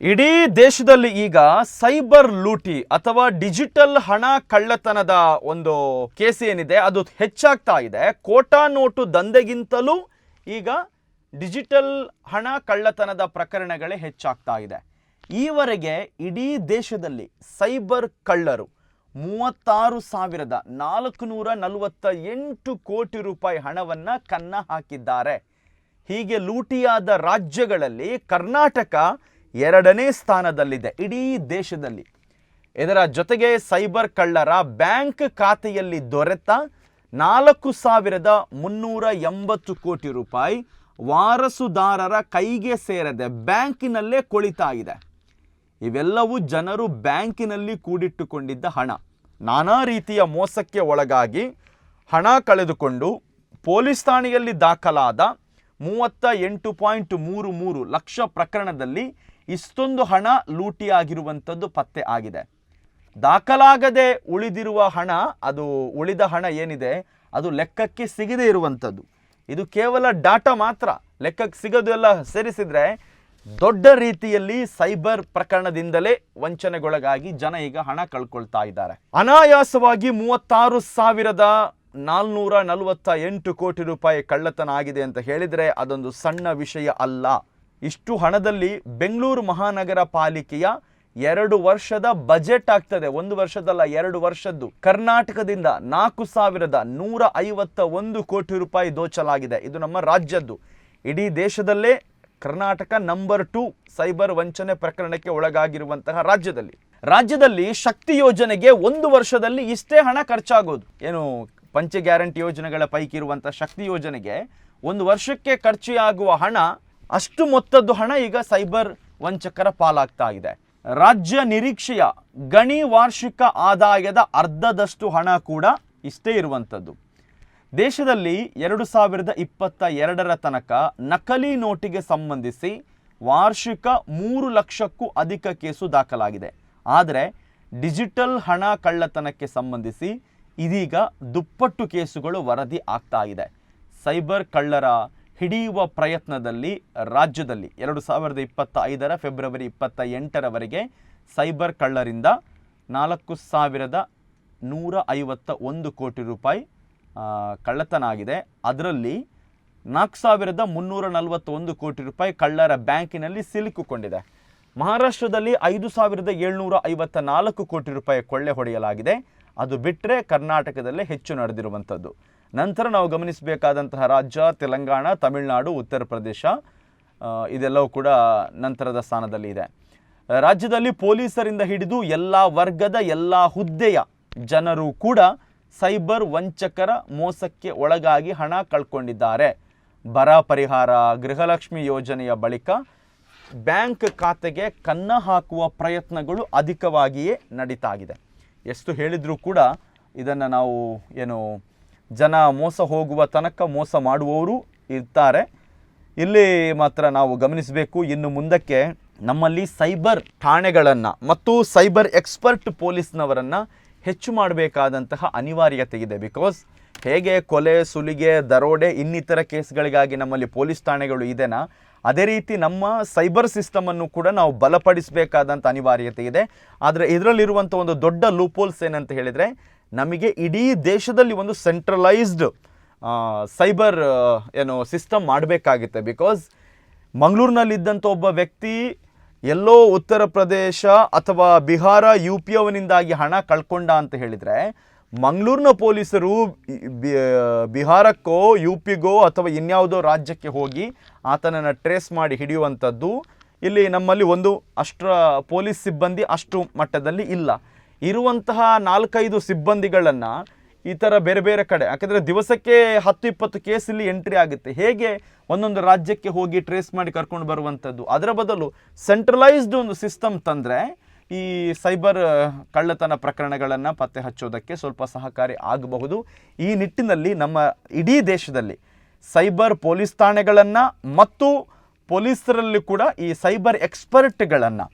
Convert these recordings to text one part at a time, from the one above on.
ಇಡೀ ದೇಶದಲ್ಲಿ ಈಗ ಸೈಬರ್ ಲೂಟಿ ಅಥವಾ ಡಿಜಿಟಲ್ ಹಣ ಕಳ್ಳತನದ ಒಂದು ಕೇಸ್ ಏನಿದೆ ಅದು ಹೆಚ್ಚಾಗ್ತಾ ಇದೆ. ಕೋಟಾ ನೋಟು ದಂಧೆಗಿಂತಲೂ ಈಗ ಡಿಜಿಟಲ್ ಹಣ ಕಳ್ಳತನದ ಪ್ರಕರಣಗಳೇ ಹೆಚ್ಚಾಗ್ತಾ ಇದೆ. ಈವರೆಗೆ ಇಡೀ ದೇಶದಲ್ಲಿ ಸೈಬರ್ ಕಳ್ಳರು 36,448 ಕೋಟಿ ರೂಪಾಯಿ ಹಣವನ್ನು ಕನ್ನ ಹಾಕಿದ್ದಾರೆ. ಹೀಗೆ ಲೂಟಿಯಾದ ರಾಜ್ಯಗಳಲ್ಲಿ ಕರ್ನಾಟಕ 2ನೇ ಸ್ಥಾನದಲ್ಲಿದೆ ಇಡೀ ದೇಶದಲ್ಲಿ. ಇದರ ಜೊತೆಗೆ ಸೈಬರ್ ಕಳ್ಳರ ಬ್ಯಾಂಕ್ ಖಾತೆಯಲ್ಲಿ ದೊರೆತ 4,380 ಕೋಟಿ ರೂಪಾಯಿ ವಾರಸುದಾರರ ಕೈಗೆ ಸೇರದೆ ಬ್ಯಾಂಕಿನಲ್ಲೇ ಕೊಳಿತಾ ಇದೆ. ಇವೆಲ್ಲವೂ ಜನರು ಬ್ಯಾಂಕಿನಲ್ಲಿ ಕೂಡಿಟ್ಟುಕೊಂಡಿದ್ದ ಹಣ. ನಾನಾ ರೀತಿಯ ಮೋಸಕ್ಕೆ ಒಳಗಾಗಿ ಹಣ ಕಳೆದುಕೊಂಡು ಪೊಲೀಸ್ ಠಾಣೆಯಲ್ಲಿ ದಾಖಲಾದ 38.33 ಲಕ್ಷ ಪ್ರಕರಣದಲ್ಲಿ ಇಷ್ಟೊಂದು ಹಣ ಲೂಟಿಯಾಗಿರುವಂಥದ್ದು ಪತ್ತೆ ಆಗಿದೆ. ದಾಖಲಾಗದೆ ಉಳಿದಿರುವ ಹಣ, ಅದು ಉಳಿದ ಹಣ ಏನಿದೆ ಅದು ಲೆಕ್ಕಕ್ಕೆ ಸಿಗದೇ ಇರುವಂಥದ್ದು. ಇದು ಕೇವಲ ಡಾಟಾ ಮಾತ್ರ, ಲೆಕ್ಕಕ್ಕೆ ಸಿಗೋದು ಎಲ್ಲ ಸೇರಿಸಿದರೆ ದೊಡ್ಡ ರೀತಿಯಲ್ಲಿ ಸೈಬರ್ ಪ್ರಕರಣದಿಂದಲೇ ವಂಚನೆಗೊಳಗಾಗಿ ಜನ ಈಗ ಹಣ ಕಳ್ಕೊಳ್ತಾ ಇದ್ದಾರೆ. ಅನಾಯಾಸವಾಗಿ 36,448 ಕೋಟಿ ರೂಪಾಯಿ ಕಳ್ಳತನ ಆಗಿದೆ ಅಂತ ಹೇಳಿದರೆ ಅದೊಂದು ಸಣ್ಣ ವಿಷಯ ಅಲ್ಲ. ಇಷ್ಟು ಹಣದಲ್ಲಿ ಬೆಂಗಳೂರು ಮಹಾನಗರ ಪಾಲಿಕೆಯ 2 ವರ್ಷದ ಬಜೆಟ್ ಆಗ್ತದೆ. 1 ವರ್ಷದಲ್ಲ, 2 ವರ್ಷದ್ದು. ಕರ್ನಾಟಕದಿಂದ 4,151 ಕೋಟಿ ರೂಪಾಯಿ ದೋಚಲಾಗಿದೆ. ಇದು ನಮ್ಮ ರಾಜ್ಯದ್ದು. ಇಡೀ ದೇಶದಲ್ಲೇ ಕರ್ನಾಟಕ ನಂಬರ್ 2 ಸೈಬರ್ ವಂಚನೆ ಪ್ರಕರಣಕ್ಕೆ ಒಳಗಾಗಿರುವಂತಹ ರಾಜ್ಯದಲ್ಲಿ ಶಕ್ತಿ ಯೋಜನೆಗೆ 1 ವರ್ಷದಲ್ಲಿ ಇಷ್ಟೇ ಹಣ ಖರ್ಚಾಗೋದು. ಏನು ಪಂಚ ಗ್ಯಾರಂಟಿ ಯೋಜನೆಗಳ ಪೈಕಿ ಇರುವಂತಹ ಶಕ್ತಿ ಯೋಜನೆಗೆ 1 ವರ್ಷಕ್ಕೆ ಖರ್ಚಾಗುವ ಹಣ, ಅಷ್ಟು ಮೊತ್ತದ್ದು ಹಣ ಈಗ ಸೈಬರ್ ವಂಚಕರ ಪಾಲಾಗ್ತಾ ಇದೆ. ರಾಜ್ಯ ನಿರೀಕ್ಷೆಯ ಗಣಿ ವಾರ್ಷಿಕ ಆದಾಯದ ಅರ್ಧದಷ್ಟು ಹಣ ಕೂಡ ಇಷ್ಟೇ ಇರುವಂಥದ್ದು. ದೇಶದಲ್ಲಿ 2022ರ ತನಕ ನಕಲಿ ನೋಟಿಗೆ ಸಂಬಂಧಿಸಿ ವಾರ್ಷಿಕ 3 ಲಕ್ಷಕ್ಕೂ ಅಧಿಕ ಕೇಸು ದಾಖಲಾಗಿದೆ. ಆದರೆ ಡಿಜಿಟಲ್ ಹಣ ಕಳ್ಳತನಕ್ಕೆ ಸಂಬಂಧಿಸಿ ಇದೀಗ ದುಪ್ಪಟ್ಟು ಕೇಸುಗಳು ವರದಿ ಆಗ್ತಾ ಇದೆ. ಸೈಬರ್ ಕಳ್ಳರ ಹಿಡಿಯುವ ಪ್ರಯತ್ನದಲ್ಲಿ ರಾಜ್ಯದಲ್ಲಿ 2025ರ ಫೆಬ್ರವರಿ 28ರವರೆಗೆ ಸೈಬರ್ ಕಳ್ಳರಿಂದ 4,151 ಕೋಟಿ ರೂಪಾಯಿ ಕಳ್ಳತನ ಆಗಿದೆ. ಅದರಲ್ಲಿ 4,341 ಕೋಟಿ ರೂಪಾಯಿ ಕಳ್ಳರ ಬ್ಯಾಂಕಿನಲ್ಲಿ ಸಿಲುಕಿಕೊಂಡಿದೆ. ಮಹಾರಾಷ್ಟ್ರದಲ್ಲಿ 5,754 ಕೋಟಿ ರೂಪಾಯಿ ಕೊಳ್ಳೆ ಹೊಡೆಯಲಾಗಿದೆ. ಅದು ಬಿಟ್ಟರೆ ಕರ್ನಾಟಕದಲ್ಲೇ ಹೆಚ್ಚು ನಡೆದಿರುವಂಥದ್ದು. ನಂತರ ನಾವು ಗಮನಿಸಬೇಕಾದಂತಹ ರಾಜ್ಯ ತೆಲಂಗಾಣ, ತಮಿಳುನಾಡು, ಉತ್ತರ ಪ್ರದೇಶ, ಇದೆಲ್ಲವೂ ಕೂಡ ನಂತರದ ಸ್ಥಾನದಲ್ಲಿ ಇದೆ. ರಾಜ್ಯದಲ್ಲಿ ಪೊಲೀಸರಿಂದ ಹಿಡಿದು ಎಲ್ಲ ವರ್ಗದ ಎಲ್ಲ ಹುದ್ದೆಯ ಜನರು ಕೂಡ ಸೈಬರ್ ವಂಚಕರ ಮೋಸಕ್ಕೆ ಒಳಗಾಗಿ ಹಣ ಕಳ್ಕೊಂಡಿದ್ದಾರೆ. ಬರ ಪರಿಹಾರ, ಗೃಹಲಕ್ಷ್ಮಿ ಯೋಜನೆಯ ಬಳಿಕ ಬ್ಯಾಂಕ್ ಖಾತೆಗೆ ಕನ್ನ ಹಾಕುವ ಪ್ರಯತ್ನಗಳು ಅಧಿಕವಾಗಿಯೇ ನಡೀತಾ ಇದೆ. ಎಷ್ಟು ಹೇಳಿದರೂ ಕೂಡ ಇದನ್ನು ನಾವು ಜನ ಮೋಸ ಹೋಗುವ ತನಕ ಮೋಸ ಮಾಡುವವರು ಇರ್ತಾರೆ. ಇಲ್ಲಿ ಮಾತ್ರ ನಾವು ಗಮನಿಸಬೇಕು, ಇನ್ನು ಮುಂದಕ್ಕೆ ನಮ್ಮಲ್ಲಿ ಸೈಬರ್ ಠಾಣೆಗಳನ್ನು ಮತ್ತು ಸೈಬರ್ ಎಕ್ಸ್ಪರ್ಟ್ ಪೊಲೀಸ್ನವರನ್ನು ಹೆಚ್ಚು ಮಾಡಬೇಕಾದಂತಹ ಅನಿವಾರ್ಯತೆ ಇದೆ. ಬಿಕಾಸ್ ಹೇಗೆ ಕೊಲೆ, ಸುಲಿಗೆ, ದರೋಡೆ ಇನ್ನಿತರ ಕೇಸ್ಗಳಿಗಾಗಿ ನಮ್ಮಲ್ಲಿ ಪೊಲೀಸ್ ಠಾಣೆಗಳು ಇದೆನಾ, ಅದೇ ರೀತಿ ನಮ್ಮ ಸೈಬರ್ ಸಿಸ್ಟಮನ್ನು ಕೂಡ ನಾವು ಬಲಪಡಿಸಬೇಕಾದಂಥ ಅನಿವಾರ್ಯತೆ ಇದೆ. ಆದರೆ ಇದರಲ್ಲಿರುವಂಥ ಒಂದು ದೊಡ್ಡ ಲೂಪೋಲ್ಸ್ ಏನಂತ ಹೇಳಿದರೆ, ನಮಗೆ ಇಡೀ ದೇಶದಲ್ಲಿ ಒಂದು ಸೆಂಟ್ರಲೈಸ್ಡ್ ಸೈಬರ್ ಸಿಸ್ಟಮ್ ಮಾಡಬೇಕಾಗುತ್ತೆ. ಬಿಕಾಸ್ ಮಂಗಳೂರಿನಲ್ಲಿದ್ದಂಥ ಒಬ್ಬ ವ್ಯಕ್ತಿ ಎಲ್ಲೋ ಉತ್ತರ ಪ್ರದೇಶ ಅಥವಾ ಬಿಹಾರ, UP ಅವನಿಂದಾಗಿ ಹಣ ಕಳ್ಕೊಂಡ ಅಂತ ಹೇಳಿದರೆ, ಮಂಗಳೂರಿನ ಪೊಲೀಸರು ಬಿಹಾರಕ್ಕೋ UPಗೋ ಅಥವಾ ಇನ್ಯಾವುದೋ ರಾಜ್ಯಕ್ಕೆ ಹೋಗಿ ಆತನನ್ನು ಟ್ರೇಸ್ ಮಾಡಿ ಹಿಡಿಯುವಂಥದ್ದು ಇಲ್ಲಿ ನಮ್ಮಲ್ಲಿ ಅಷ್ಟರ ಪೊಲೀಸ್ ಸಿಬ್ಬಂದಿ ಅಷ್ಟು ಮಟ್ಟದಲ್ಲಿ ಇಲ್ಲ. ಇರುವಂತಹ 4-5 ಸಿಬ್ಬಂದಿಗಳನ್ನು ಈ ಥರ ಬೇರೆ ಬೇರೆ ಕಡೆ, ಯಾಕಂದರೆ ದಿವಸಕ್ಕೆ 10-20 ಕೇಸ್ ಇಲ್ಲಿ ಎಂಟ್ರಿ ಆಗುತ್ತೆ. ಹೇಗೆ ಒಂದೊಂದು ರಾಜ್ಯಕ್ಕೆ ಹೋಗಿ ಟ್ರೇಸ್ ಮಾಡಿ ಕರ್ಕೊಂಡು ಬರುವಂಥದ್ದು? ಅದರ ಬದಲು ಸೆಂಟ್ರಲೈಸ್ಡ್ ಒಂದು ಸಿಸ್ಟಮ್ ತಂದರೆ ಈ ಸೈಬರ್ ಕಳ್ಳತನ ಪ್ರಕರಣಗಳನ್ನು ಪತ್ತೆ ಹಚ್ಚೋದಕ್ಕೆ ಸ್ವಲ್ಪ ಸಹಕಾರಿ ಆಗಬಹುದು. ಈ ನಿಟ್ಟಿನಲ್ಲಿ ನಮ್ಮ ಇಡೀ ದೇಶದಲ್ಲಿ ಸೈಬರ್ ಪೊಲೀಸ್ ಠಾಣೆಗಳನ್ನು ಮತ್ತು ಪೊಲೀಸರಲ್ಲಿ ಕೂಡ ಈ ಸೈಬರ್ ಎಕ್ಸ್ಪರ್ಟ್ಗಳನ್ನು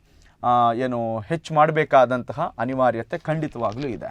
ಹೆಚ್ಚು ಮಾಡಬೇಕಾದಂತಹ ಅನಿವಾರ್ಯತೆ ಖಂಡಿತವಾಗಲೂ ಇದೆ.